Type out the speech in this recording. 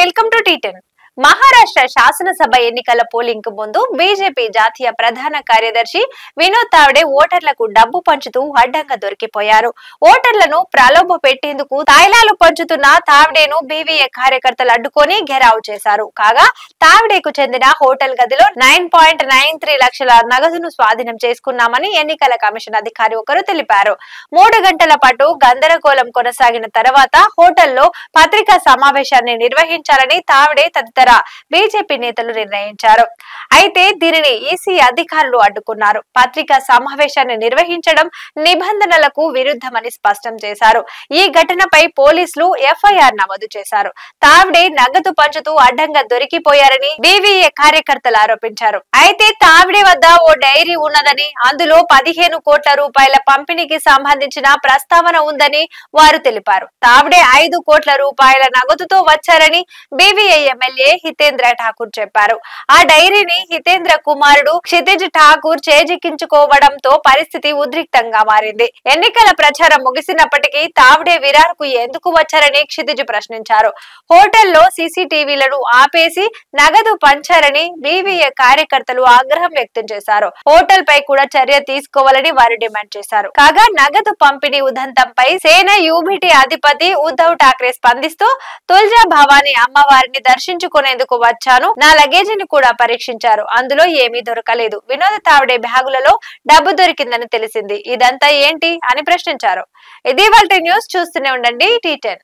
Welcome to టీ10. Maharashtra శాసనసభ ఎన్నికల polling కు ముందు బీజేపీ జాతీయ ప్రధాన కార్యదర్శి వినోద్ తావ్డే ఓటర్లకు డబ్బు పంచుతూ అడ్డంగా దొరికిపోయారు. ఓటర్లను ప్రలోభ పెట్టేందుకు తాయిలాలు పంచుతున్న తావ్డేను బీవీఏ కార్యకర్తలు అడ్డుకొని ఘెరావ్ చేశారు. కాగా తావ్డేకు చెందిన హోటల్ గదిలో 9.93 లక్షల నగదును స్వాధీనం చేసుకున్నామని ఎన్నికల కమిషన్ అధికారి ఒకరు తెలిపారు. 3 గంటల పాటు గందరగోళం కొనసాగిన తర్వాత హోటల్లో పత్రికా సమావేశాన్ని నిర్వహించాలని తావ్డే తదితర బీజేపీ నేతలు నిర్ణయించారు. అయితే దీనిని ఈసీ అధికారులు అడ్డుకున్నారు. పత్రికా సమావేశాన్ని నిర్వహించడం నిబంధనలకు విరుద్ధమని స్పష్టం చేశారు. ఈ ఘటనపై పోలీసులు ఎఫ్ఐఆర్ నమోదు చేశారు. తావ్డే నగదు పంచుతూ అడ్డంగా దొరికిపోయారని బీవీఏ కార్యకర్తలు ఆరోపించారు. అయితే తావ్డే వద్ద ఓ డైరీ ఉన్నదని, అందులో 15 కోట్ల రూపాయల పంపిణీకి సంబంధించిన ప్రస్తావన ఉందని వారు తెలిపారు. తావ్డే 5 కోట్ల రూపాయల నగదుతో వచ్చారని బీవీఏ ఎమ్మెల్యే హితేంద్ర ఠాకూర్ చెప్పారు. ఆ డైరీని హితేంద్ర కుమారుడు క్షితిజ్ ఠాకూర్ చేజిక్కించుకోవడంతో పరిస్థితి ఉద్రిక్తంగా మారింది. ఎన్నికల ప్రచారం ముగిసినప్పటికీ తావ్డే విరార్ కు ఎందుకు వచ్చారని క్షితిజ్ ప్రశ్నించారు. హోటల్లో సీసీటీవీలను ఆపేసి నగదు పంచారని బీవీఏ కార్యకర్తలు ఆగ్రహం వ్యక్తం చేశారు. హోటల్ పై కూడా చర్య తీసుకోవాలని వారు డిమాండ్ చేశారు. కాగా నగదు పంపిణీ ఉదంతంపై సేన యూబీటీ అధిపతి ఉద్ధవ్ ఠాక్రే స్పందిస్తూ తుల్జా భవానీ అమ్మవారిని దర్శించుకునేందుకు వచ్చాను, నా లగేజీని కూడా పరీక్షించారు, అందులో ఏమీ దొరకలేదు. వినోద్ తావ్డే బ్యాగులలో డబ్బు దొరికిందని తెలిసింది, ఇదంతా ఏంటి అని ప్రశ్నించారు. ఇది ఇవాల్టి న్యూస్. చూస్తూనే ఉండండి టీ10.